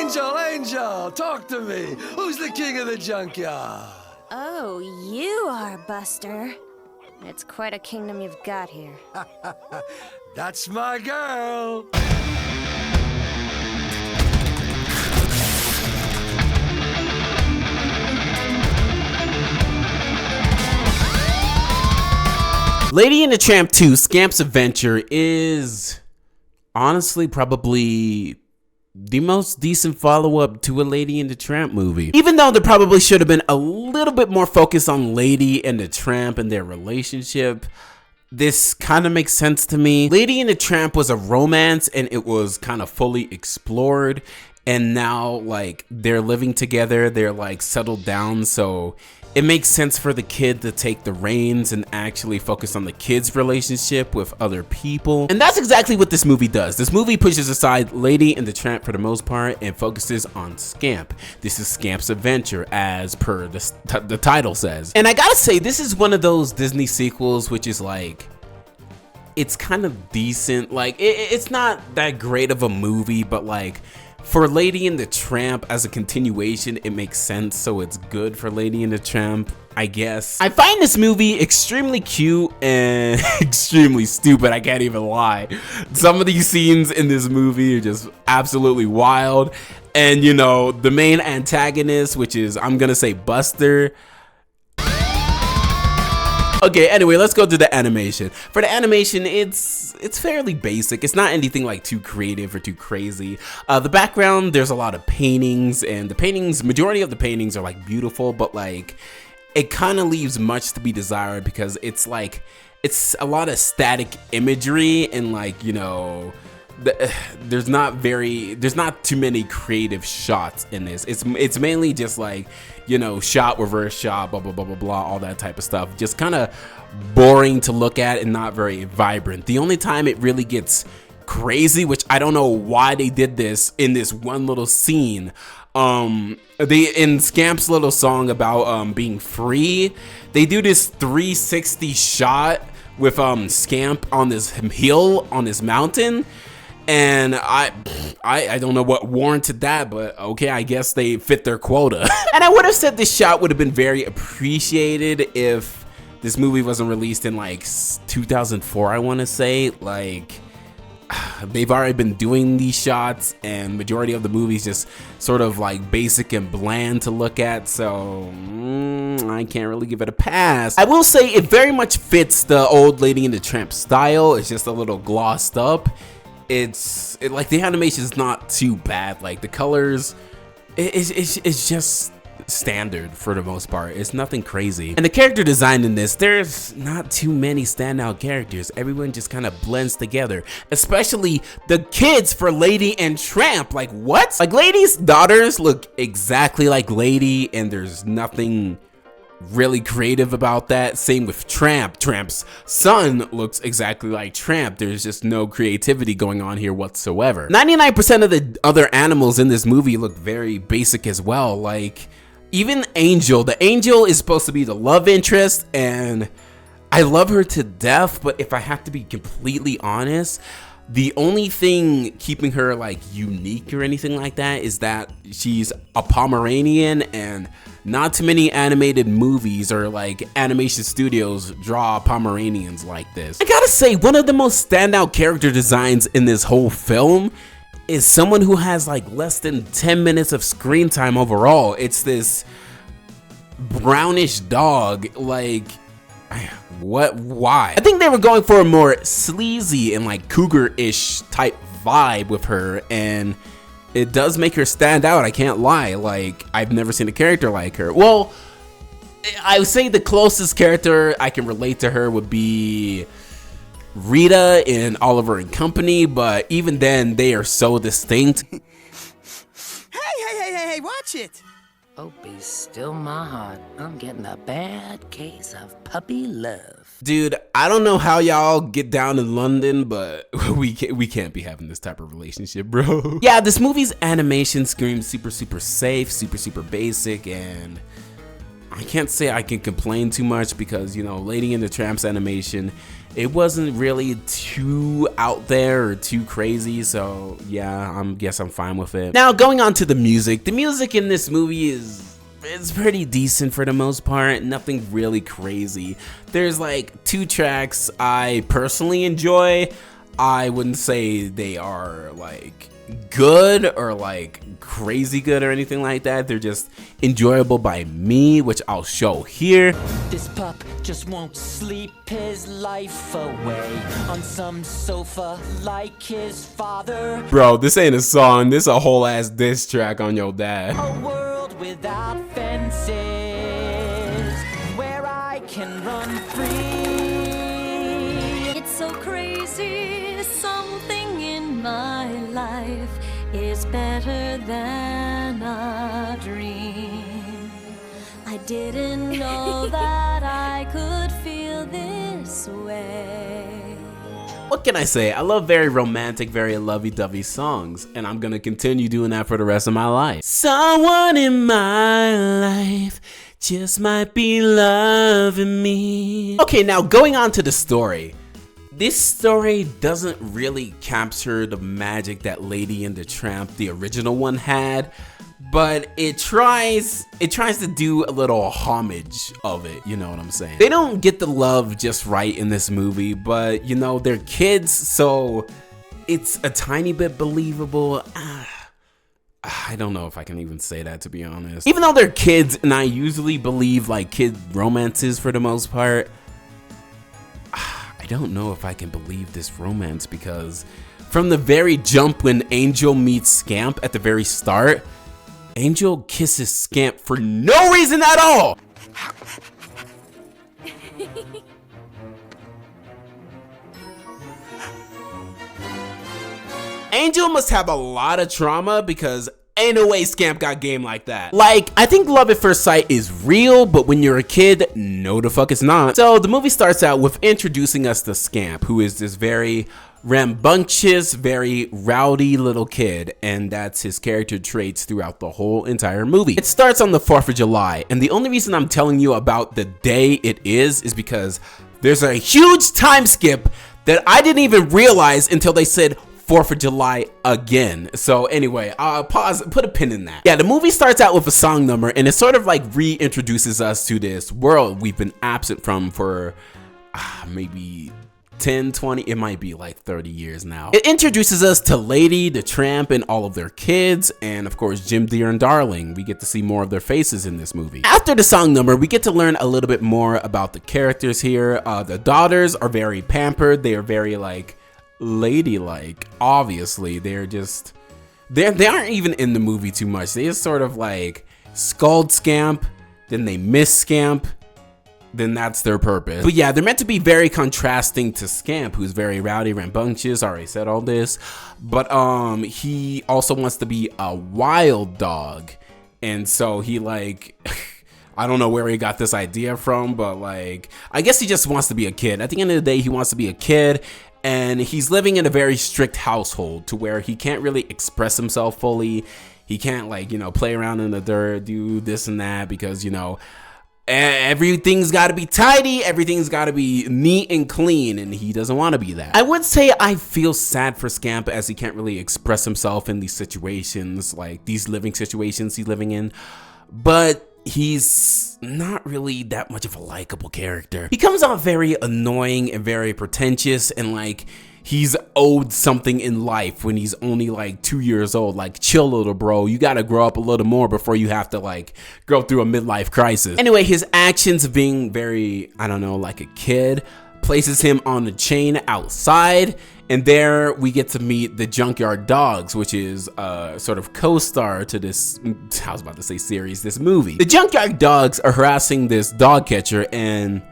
Angel, talk to me. Who's the king of the junkyard? Oh, you are, Buster. It's quite a kingdom you've got here. That's my girl. Lady and the Tramp 2 Scamps Adventure is honestly probably the most decent follow-up to a Lady and the Tramp movie. Even though there probably should have been a little bit more focus on Lady and the Tramp and their relationship, this kind of makes sense to me. Lady and the Tramp was a romance and it was kind of fully explored. And now, like, they're living together, they're like settled down, so it makes sense for the kid to take the reins and actually focus on the kid's relationship with other people. And that's exactly what this movie does. This movie pushes aside Lady and the Tramp for the most part and focuses on Scamp. This is Scamp's adventure, as per the title says. And I gotta say, this is one of those Disney sequels which is like, it's kind of decent. Like, it's not that great of a movie, but like, for Lady and the Tramp as a continuation, it makes sense, so it's good for Lady and the Tramp, I guess. I find this movie extremely cute and extremely stupid, I can't even lie. Some of these scenes in this movie are just absolutely wild. And you know, the main antagonist, which is, I'm gonna say Buster. Okay, anyway, let's go to the animation. For the animation, it's fairly basic. It's not anything like too creative or too crazy. The background, there's a lot of paintings, and the paintings, majority of the paintings are like beautiful, but like it kind of leaves much to be desired because it's like, it's a lot of static imagery and like, you know, there's not too many creative shots in this. It's mainly just like, you know, shot, reverse shot, blah blah blah blah blah, all that type of stuff. Just kind of boring to look at and not very vibrant. The only time it really gets crazy, which I don't know why they did this in this one little scene, in Scamp's little song about being free, they do this 360 shot with Scamp on this hill on this mountain. And I don't know what warranted that, but okay, I guess they fit their quota. And I would have said this shot would have been very appreciated if this movie wasn't released in like 2004, I want to say. Like, they've already been doing these shots and majority of the movies just sort of like basic and bland to look at, so I can't really give it a pass. I will say it very much fits the old Lady and the Tramp style. It's just a little glossed up. Like the animation is not too bad. Like the colors, it's just standard for the most part. It's nothing crazy. And the character design in this, there's not too many standout characters. Everyone just kind of blends together, especially the kids for Lady and Tramp. Like what? Like Lady's daughters look exactly like Lady, and there's nothing really creative about that. Same with Tramp. Tramp's son looks exactly like Tramp. There's just no creativity going on here whatsoever. 99% of the other animals in this movie look very basic as well. Like even Angel. The Angel is supposed to be the love interest, and I love her to death, but if I have to be completely honest, the only thing keeping her like unique or anything like that is that she's a Pomeranian, and not too many animated movies or like animation studios draw Pomeranians like this. I gotta say, one of the most standout character designs in this whole film is someone who has like less than 10 minutes of screen time overall. It's this brownish dog. Like, what? Why? I think they were going for a more sleazy and like cougar-ish type vibe with her, and it does make her stand out, I can't lie. Like, I've never seen a character like her. Well, I would say the closest character I can relate to her would be Rita in Oliver and Company, but even then, they are so distinct. Hey, watch it! Oh, be still my heart. I'm getting a bad case of puppy love. Dude, I don't know how y'all get down in London, but we can't be having this type of relationship, bro. Yeah, this movie's animation screams super safe, super basic, and I can't say I can complain too much because, you know, Lady and the Tramp's animation It wasn't really too out there or too crazy, so yeah, I guess I'm fine with it. Now, going on to the music. The music in this movie it's pretty decent for the most part, nothing really crazy. There's like 2 tracks I personally enjoy. I wouldn't say they are like good or like crazy good or anything like that. They're just enjoyable by me, which I'll show here. This pup just won't sleep his life away on some sofa like his father. Bro, this ain't a song, this a whole ass diss track on your dad. A world without fences where I can run free. It's so crazy, something in my life is better than a dream. I didn't know that I could feel this way. What can I say? I love very romantic, very lovey-dovey songs, and I'm gonna continue doing that for the rest of my life. Someone in my life just might be loving me. Okay, now going on to the story. This story doesn't really capture the magic that Lady and the Tramp, the original one, had, but it tries to do a little homage of it, you know what I'm saying? They don't get the love just right in this movie, but you know, they're kids, so it's a tiny bit believable. I don't know if I can even say that, to be honest. Even though they're kids, and I usually believe like kid romances for the most part, I don't know if I can believe this romance, because from the very jump when Angel meets Scamp at the very start, Angel kisses Scamp for no reason at all. Angel must have a lot of trauma, because ain't no way Scamp got game like that. Like, I think love at first sight is real, but when you're a kid, no the fuck it's not. So the movie starts out with introducing us to Scamp, who is this very rambunctious, very rowdy little kid, and that's his character traits throughout the whole entire movie. It starts on the 4th of July, and the only reason I'm telling you about the day it is because there's a huge time skip that I didn't even realize until they said 4th of July again. So anyway, I'll pause, put a pin in that. Yeah, the movie starts out with a song number, and it sort of like reintroduces us to this world we've been absent from for maybe 10, 20, it might be like 30 years now. It introduces us to Lady, the Tramp, and all of their kids, and of course Jim, Deer, and Darling. We get to see more of their faces in this movie. After the song number, we get to learn a little bit more about the characters here. The daughters are very pampered. They are very like ladylike. Obviously, they're just they aren't even in the movie too much. They just sort of like scold Scamp, then they miss Scamp, then that's their purpose. But yeah, they're meant to be very contrasting to Scamp, who's very rowdy, rambunctious. I already said all this, but he also wants to be a wild dog, and so he like I don't know where he got this idea from, but like I guess he just wants to be a kid. At the end of the day, he wants to be a kid, and he's living in a very strict household to where he can't really express himself fully. He can't like, you know, play around in the dirt, do this and that, because, you know, everything's got to be tidy, everything's got to be neat and clean, and he doesn't want to be that. I would say I feel sad for Scamp, as he can't really express himself in these situations, like these living situations he's living in, but he's not really that much of a likable character. He comes off very annoying and very pretentious, and like he's owed something in life when he's only like 2 years old. Like, chill, little bro, you gotta grow up a little more before you have to like go through a midlife crisis. Anyway, his actions of being very, I don't know, like a kid places him on the chain outside, and there we get to meet the Junkyard Dogs, which is sort of co-star to this, I was about to say series, this movie. The Junkyard Dogs are harassing this dog catcher, and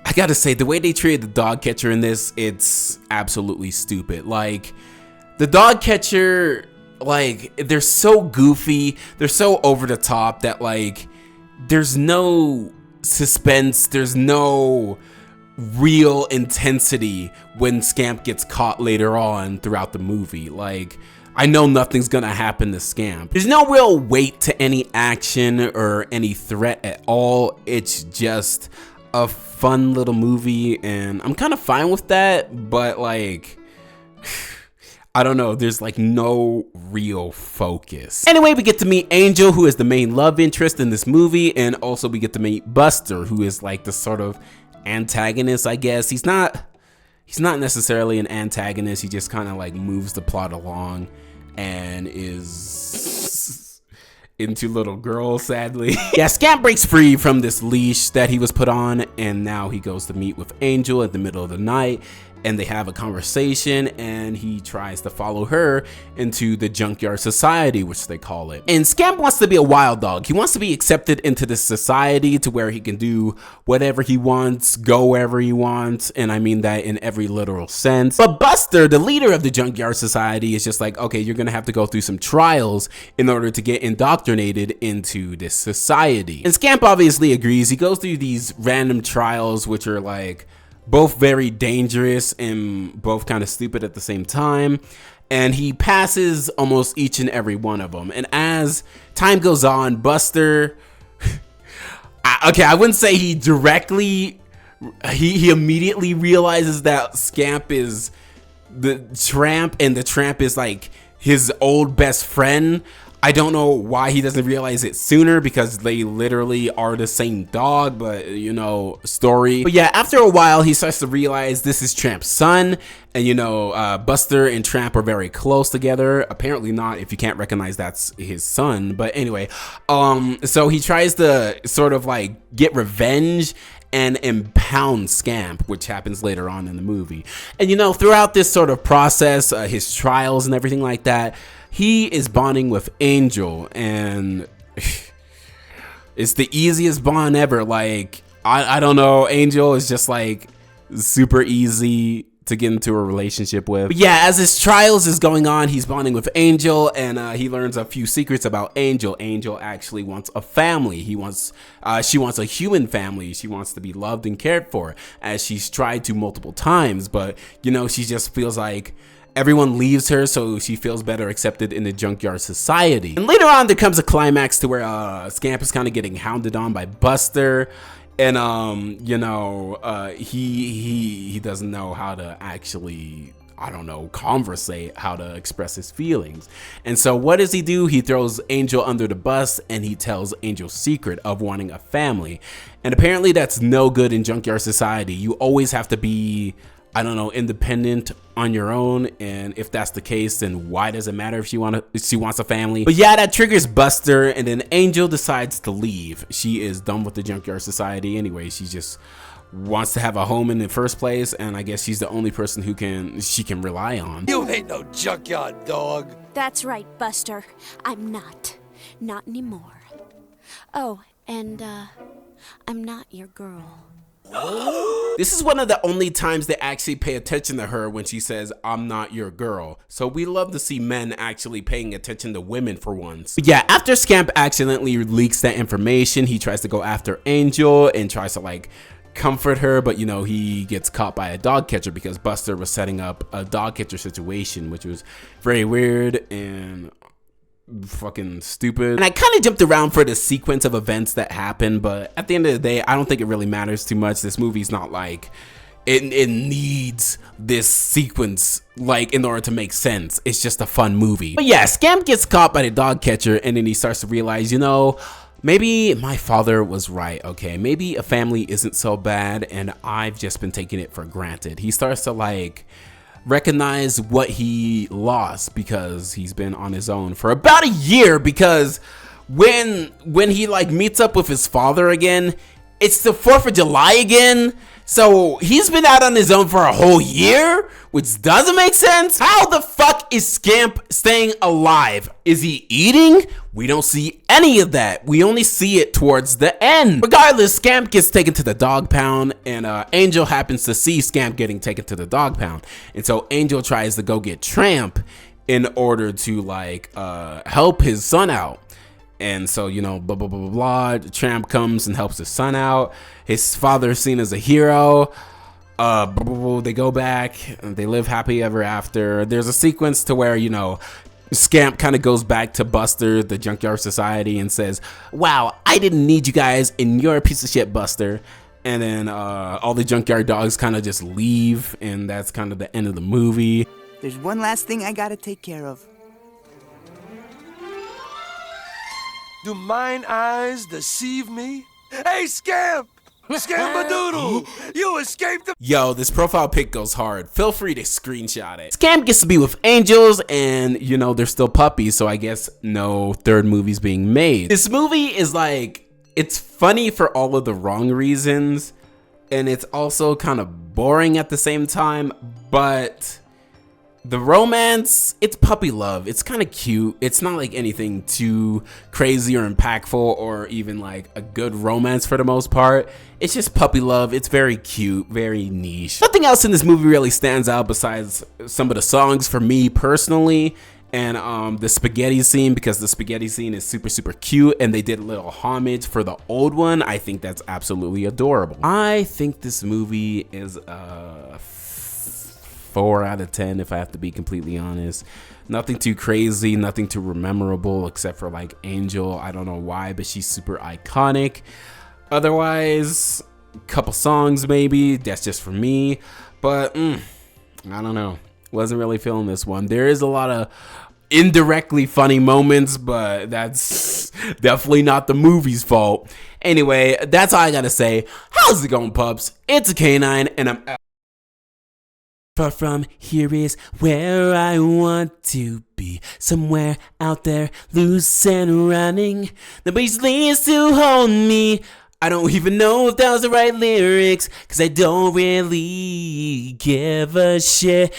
I gotta say, the way they treated the dog catcher in this, it's absolutely stupid. Like, the dog catcher, like, they're so goofy, they're so over the top that like there's no suspense, there's no real intensity when Scamp gets caught later on throughout the movie. Like, I know nothing's gonna happen to Scamp. There's no real weight to any action or any threat at all. It's just a fun little movie, and I'm kind of fine with that, but like, I don't know, there's like no real focus. Anyway, we get to meet Angel, who is the main love interest in this movie, and also we get to meet Buster, who is like the sort of antagonist, I guess. He's not necessarily an antagonist, he just kind of like moves the plot along and is into little girls, sadly. Yeah, Scamp breaks free from this leash that he was put on, and now he goes to meet with Angel at the middle of the night, and they have a conversation, and he tries to follow her into the Junkyard Society, which they call it. And Scamp wants to be a wild dog. He wants to be accepted into this society to where he can do whatever he wants, go wherever he wants, and I mean that in every literal sense. But Buster, the leader of the Junkyard Society, is just like, okay, you're gonna have to go through some trials in order to get indoctrinated into this society. And Scamp obviously agrees. He goes through these random trials, which are like both very dangerous and both kind of stupid at the same time, and he passes almost each and every one of them. And as time goes on, Buster, I wouldn't say he directly, he immediately realizes that Scamp is the Tramp, and the Tramp is like his old best friend. I don't know why he doesn't realize it sooner, because they literally are the same dog, but you know, story. But yeah, after a while, he starts to realize this is Tramp's son, and you know, Buster and Tramp are very close together. Apparently not, if you can't recognize that's his son. But anyway, so he tries to sort of like get revenge and impound Scamp, which happens later on in the movie. And you know, throughout this sort of process, his trials and everything like that, he is bonding with Angel, and it's the easiest bond ever. Like, I don't know, Angel is just like super easy to get into a relationship with. But yeah, as his trials is going on, he's bonding with Angel, and he learns a few secrets about Angel. Angel actually wants a family. She wants a human family. She wants to be loved and cared for, as she's tried to multiple times, but you know, she just feels like everyone leaves her, so she feels better accepted in the Junkyard Society. And later on, there comes a climax to where Scamp is kind of getting hounded on by Buster, and you know, he doesn't know how to actually, I don't know, conversate, how to express his feelings. And so what does he do? He throws Angel under the bus, and he tells Angel's secret of wanting a family. And apparently that's no good in Junkyard Society. You always have to be, I don't know, independent on your own. And if that's the case, then why does it matter if she wants a family? But yeah, that triggers Buster, and then Angel decides to leave. She is done with the Junkyard Society anyway. She just wants to have a home in the first place, and I guess she's the only person she can rely on. You ain't no junkyard dog. That's right, Buster. I'm not. Not anymore. Oh, and, I'm not your girl. This is one of the only times they actually pay attention to her, when she says, "I'm not your girl." So we love to see men actually paying attention to women for once. But yeah, after Scamp accidentally leaks that information, he tries to go after Angel and tries to like comfort her, but you know, he gets caught by a dog catcher, because Buster was setting up a dog catcher situation, which was very weird and fucking stupid. And I kind of jumped around for the sequence of events that happened, but at the end of the day, I don't think it really matters too much. This movie's not like it needs this sequence like in order to make sense. It's just a fun movie. But yeah, Scamp gets caught by the dog catcher, and then he starts to realize, you know, maybe my father was right. Okay, maybe a family isn't so bad, and I've just been taking it for granted. He starts to like recognize what he lost, because he's been on his own for about a year, because when he like meets up with his father again, it's the 4th of July again. So he's been out on his own for a whole year, which doesn't make sense. How the fuck is Scamp staying alive? Is he eating? We don't see any of that. We only see it towards the end. Regardless, Scamp gets taken to the dog pound, and Angel happens to see Scamp getting taken to the dog pound. And so Angel tries to go get Tramp in order to like help his son out. And so, you know, blah, blah, blah, blah, blah. Tramp comes and helps his son out. His father is seen as a hero. Blah, blah, blah. They go back and they live happy ever after. There's a sequence to where, you know, Scamp kind of goes back to Buster, the Junkyard Society, and says, "Wow, I didn't need you guys, and you're a piece of shit, Buster." And then all the junkyard dogs kind of just leave, and that's kind of the end of the movie. There's one last thing I gotta take care of. Do mine eyes deceive me? Hey, scamp! Scampadoodle! You escaped the— Yo, this profile pic goes hard. Feel free to screenshot it. Scamp gets to be with angels, and you know, they're still puppies, so I guess no third movie's being made. This movie is like, it's funny for all of the wrong reasons, and it's also kind of boring at the same time, but the romance, it's puppy love. It's kind of cute. It's not like anything too crazy or impactful or even like a good romance for the most part. It's just puppy love. It's very cute, very niche. Nothing else in this movie really stands out besides some of the songs for me personally, and the spaghetti scene, because the spaghetti scene is super, super cute, and they did a little homage for the old one. I think that's absolutely adorable. I think this movie is 4 out of 10 if I have to be completely honest. Nothing too crazy, nothing too memorable except for like Angel. I don't know why, but she's super iconic. Otherwise, a couple songs maybe, that's just for me, but I don't know, wasn't really feeling this one. There is a lot of indirectly funny moments, but that's definitely not the movie's fault. Anyway, that's all I gotta say. How's it going, pups? It's a K9 and I'm out. Far from here is where I want to be. Somewhere out there, loose and running. Nobody's leads to hold me. I don't even know if that was the right lyrics, 'cause I don't really give a shit.